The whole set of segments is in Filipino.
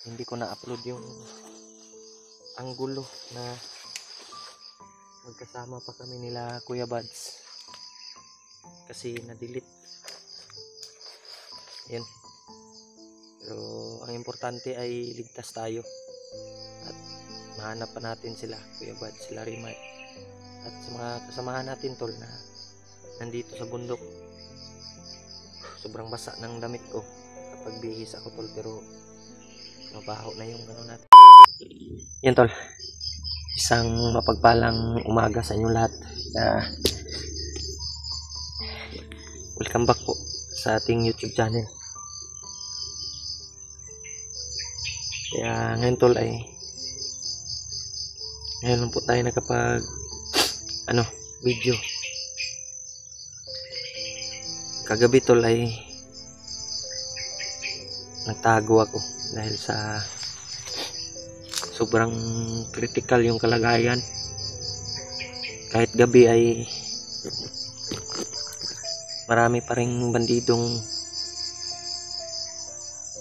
Hindi ko na-upload yung anggulo na magkasama pa kami nila Kuya Buds kasi na-delete. Yan. Pero ang importante ay ligtas tayo at mahanap pa natin sila Kuya Buds, sila Rimar at sa mga kasamahan natin tol na nandito sa bundok. Sobrang basa ng damit ko kapag bihis ako tol, pero mabaho na yung ano natin. Yan tol, isang mapagpalang umaga sa inyong lahat. Welcome back po sa ating YouTube channel. Kaya ngayon tol ay ngayon lang po tayo nakapag video. Kagabi tol ay nagtago ako dahil sa sobrang critical yung kalagayan. Kahit gabi ay marami pa ring bandidong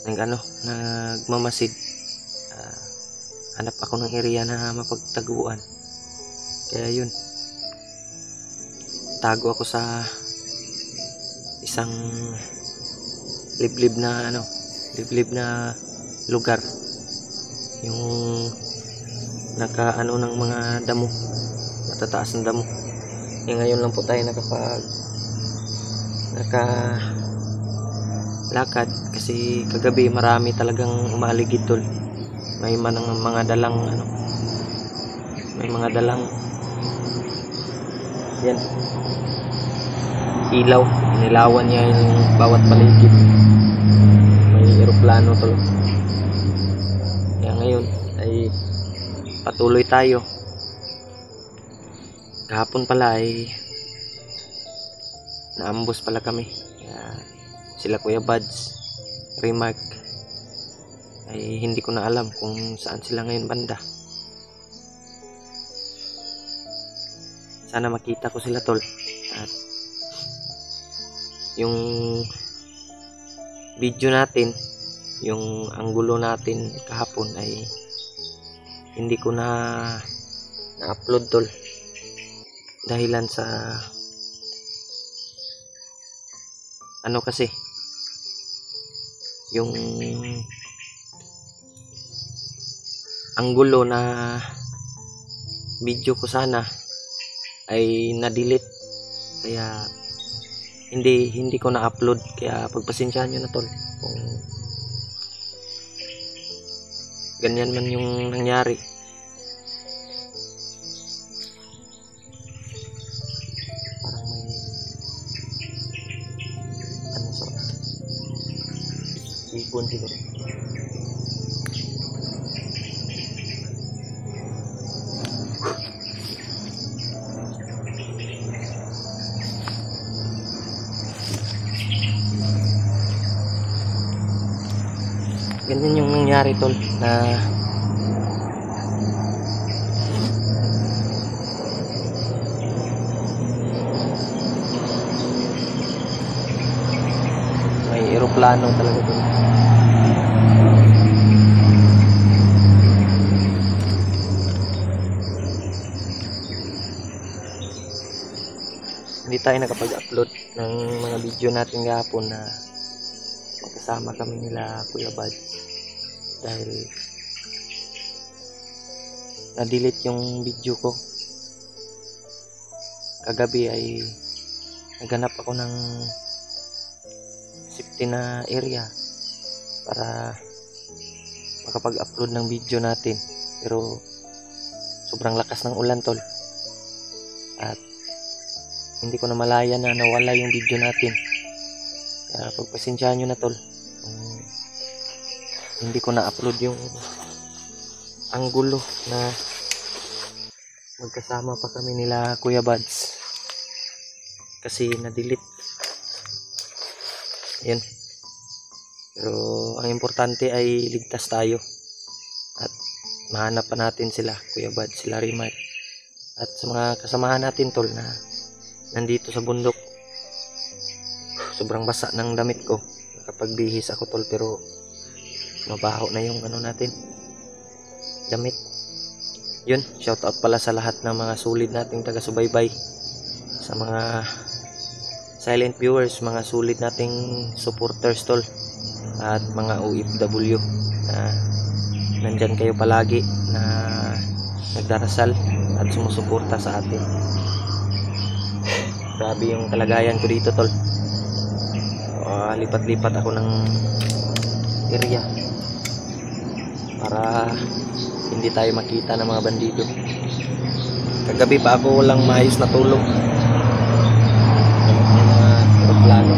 nagmamasid. Hanap ako ng area na mapagtaguan. Kaya yun, tago ako sa isang liblib na lugar, yung nakaano ng mga damo, matataas ng damo. Ngayon lang po tayo nakalakad kasi kagabi marami talagang umaligid tol. May mga dalang yan ilaw, nilawan niya yung bawat paligid. May eroplano tol. Kaya ngayon ay patuloy tayo. Kahapon pala ay naambos pala kami. Kaya sila Kuya Buds, Remark ay hindi ko na alam kung saan sila ngayon banda. Sana makita ko sila tol. At yung video natin, yung anggulo natin kahapon ay hindi ko na-upload tol. Dahilan sa kasi yung anggulo na video ko sana ay na-delete, kaya hindi ko na-upload. Kaya pagpasensyahan nyo na tol kung ganyan man yung nangyari. Parang may ibon siguro. Ganyan yung nangyari tol, na may eroplano talaga tol. Hindi tayo nakapag-upload ng mga video natin kahapon na magkasama kami nila Kuya Buds dahil na-delete yung video ko. Kagabi ay naghanap ako ng safety na area para makapag-upload ng video natin, pero sobrang lakas ng ulan tol at hindi ko na malaya na nawala yung video natin. Kaya pagpasensyahan nyo na tol hindi ko na-upload yung anggulo na magkasama pa kami nila Kuya Buds kasi na-delete. Yan. Pero ang importante ay ligtas tayo at mahanap pa natin sila Kuya Buds, sila Rimar at sa mga kasamahan natin tol na nandito sa bundok. Sobrang basa ng damit ko kapag bihis ako tol, pero mabaho na yung ano natin, damit. Yun, shout out pala sa lahat ng mga sulit nating taga-subaybay, sa mga silent viewers, mga sulit nating supporters tol, at mga OFW na nandyan kayo palagi, na nagdarasal at sumusuporta sa atin. Grabe yung kalagayan ko dito tol. Lipat-lipat ako ng area para hindi tayo makita ng mga bandido. Kagabi pa ako walang maayos na tulog. Yung mga aeroplano.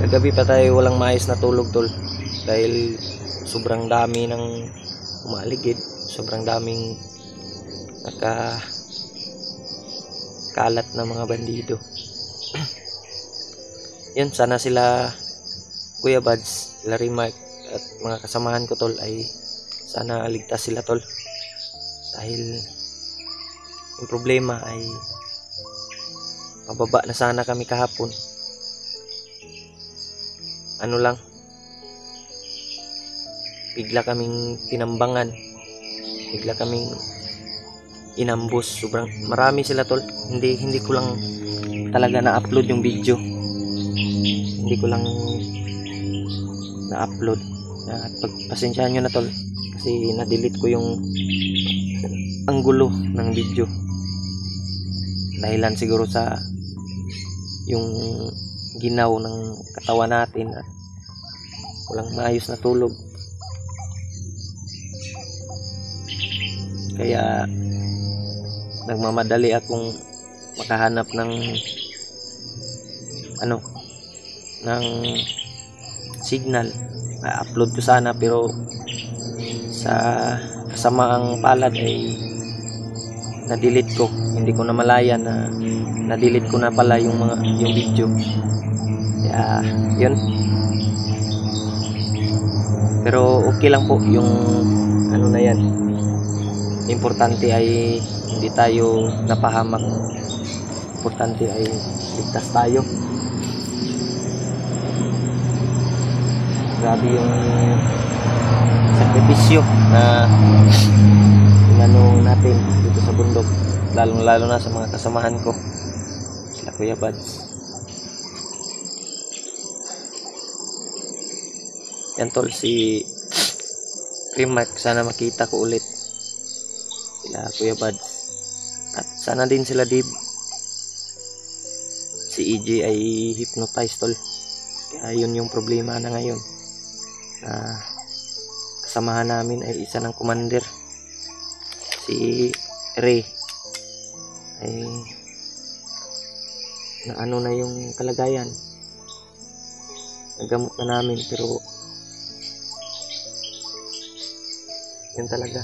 Kagabi pa tayo walang maayos na tulog tol, dahil sobrang dami ng umaligid, sobrang daming kalat na mga bandido. Yun, sana sila Kuya Buds, sila Rimark at mga kasamahan ko tol ay sana ligtas sila tol, dahil yung problema ay mababa na sana kami kahapon. Ano lang, bigla kaming tinambangan, bigla kaming inambus. Sobrang marami sila tol, hindi ko lang talaga na-upload yung video, hindi ko lang na-upload. Pagpasensyahan nyo na tol, kasi na-delete ko yung anggulo ng video, dahilan siguro sa yung ginaw ng katawan natin at walang maayos na tulog. Kaya nagmamadali akong makahanap ng ng signal. Na-upload ko sana, pero sa kasamaang palad ay na-delete ko. Hindi ko na malaya na na-delete ko na pala yung video. Kaya yun, pero okay lang po yung ano na yan. Importante ay hindi tayo napahamak, importante ay ligtas tayo. Grabe yung sakripisyo na inano natin dito sa bundok, lalong-lalo na sa mga kasamahan ko, sila Kuya Buds. Yan tol, si Rimark, sana makita ko ulit sila Kuya Buds, at sana din sila Dib. Si EJ ay hypnotized tol, kaya yun yung problema na ngayon. Kasamahan namin ay isa ng commander, si Ray, ay naano na yung kalagayan, nagamot na namin, pero yun talaga,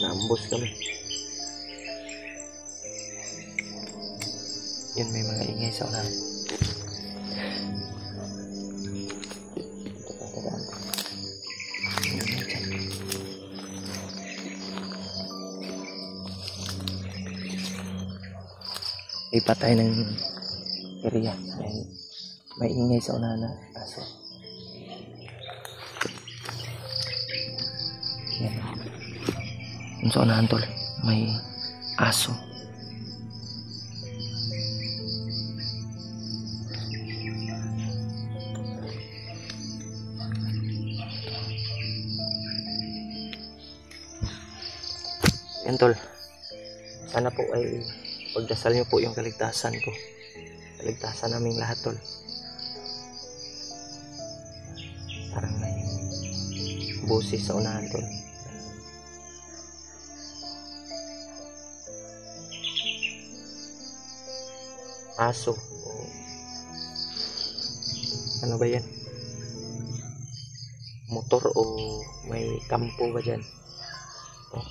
naambos kami. Yun, may mga ingay sa unahan. Lipat tayo ng area dahil may ingay sa unahan na aso. Yan. Yung sa unahan tol, may aso. Yan tol, sana po ay pagdasal nyo po yung kaligtasan ko, kaligtasan naming lahat tol. Parang may busis sa unahan tol. Aso, ano ba yan? Motor o may kampo ba dyan? Oh.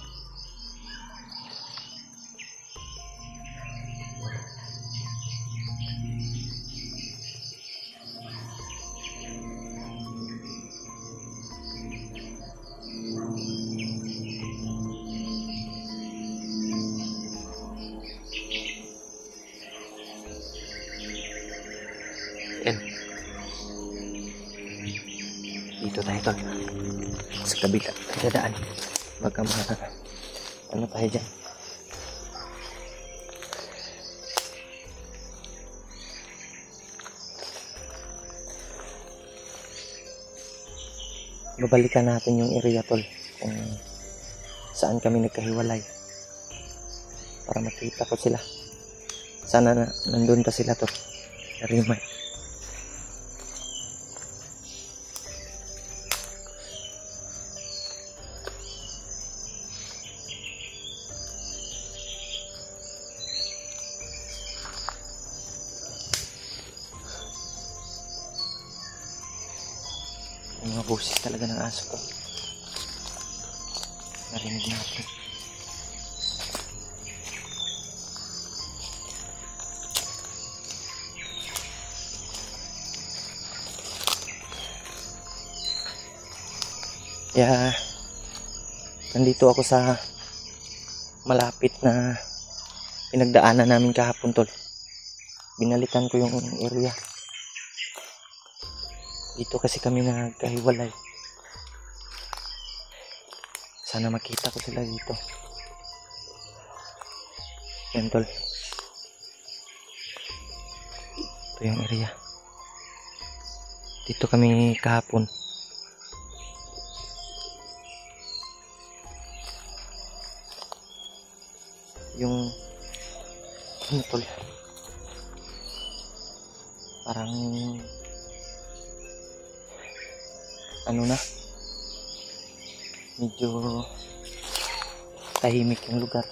Yan. dito tayo tol. Sa kabila dadaan. Baka ano tayo dyan. Babalikan natin yung area tol kung saan kami nagkahiwalay para makita ko sila. Sana nandun pa sila tol. Rimay. Yung mga boses talaga ng aso ko. Narinig natin. Kaya nandito ako sa malapit na pinagdaanan namin kahapon tol. Binalikan ko yung area. Dito kasi kami nagkahiwalay. Sana makita ko sila dito. Yan tol. Ito yung area. Dito kami kahapon. Yung ano tol, parang ano na, medyo tahimik yung lugar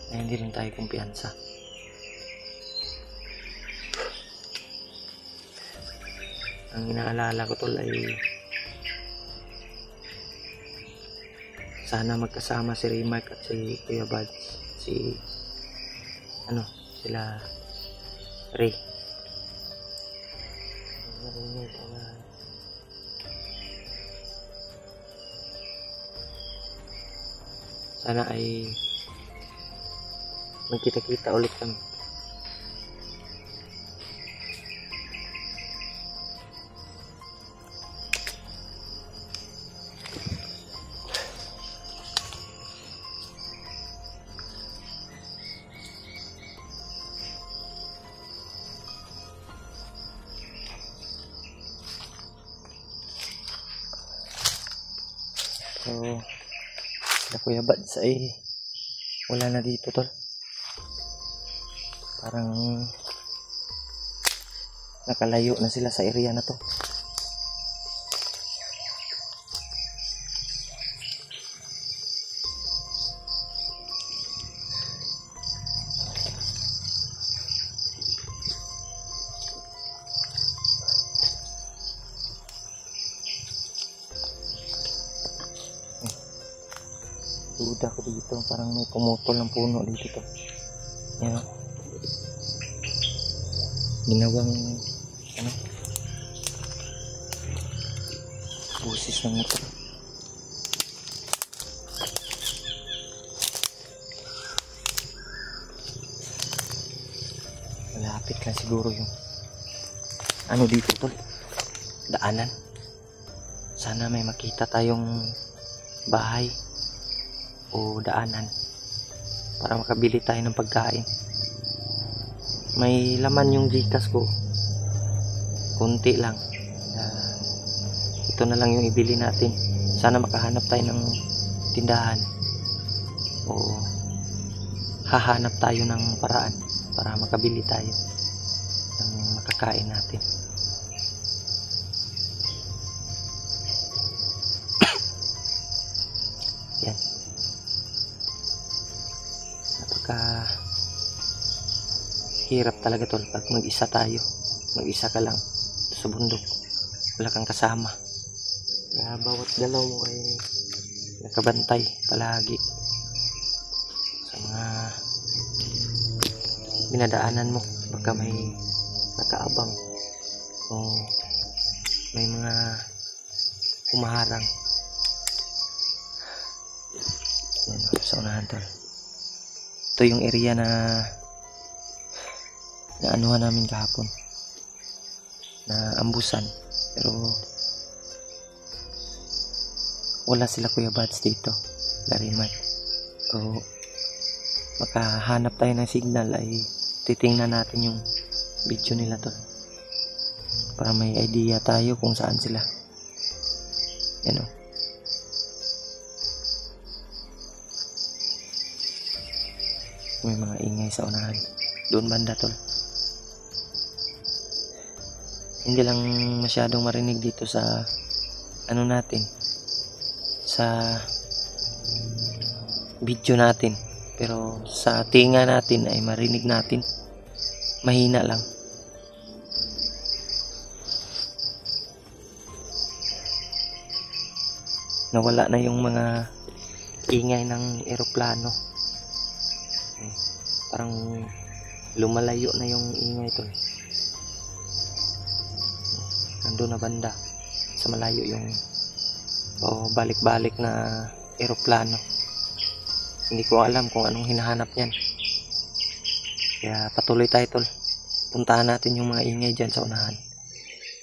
na hindi rin tayo kumpiyansa. Ang inaalala ko tol ay sana magkasama si Rimark at si Kuya Buds, sila Ray. Sana ay magkita-kita ulit kami. So, sila Kuya Buds ay wala na dito tol. Parang nakalayo na sila sa area na to. Duda ko dito, parang may pumutol ng puno dito to. Yan. Ginawang busis ng motor. Malapit lang siguro yung dito tol, daanan. Sana may makita tayong bahay o daanan para makabili tayo ng pagkain. May laman yung Gcash ko, kunti lang. Ito na lang yung ibili natin. Sana makahanap tayo ng tindahan o hahanap tayo ng paraan para makabili tayo ng makakain natin. Yan. Hirap talaga tol pag mag-isa tayo. Mag-isa ka lang sa bundok, wala kang kasama. Kaya bawat galaw mo ay nakabantay palagi sa mga binadaanan mo. Baka may nakaabang o may mga humaharang. Yan, sa unahan tol. Ito yung area na anuhan namin kahapon. na ambusan, pero wala sila Kuya Buds dito, Larimat. So makahanap tayo ng signal ay titingnan natin yung video nila tol, para may idea tayo kung saan sila. Yan o. May mga ingay sa unahan. Doon banda tol. Hindi lang masyadong marinig dito sa ano natin, sa video natin, pero sa tinga natin ay marinig natin. Mahina lang. Nawala na yung mga ingay ng eroplano. Parang lumalayo na yung ingay tol. Nandun na banda sa malayo yung balik-balik na eroplano. Hindi ko alam kung anong hinahanap niyan. Kaya patuloy tayo tol. Puntahan natin yung mga ingay dyan sa unahan.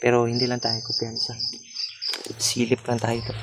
Pero hindi lang tayo kumpiyansa. Silip lang tayo tol.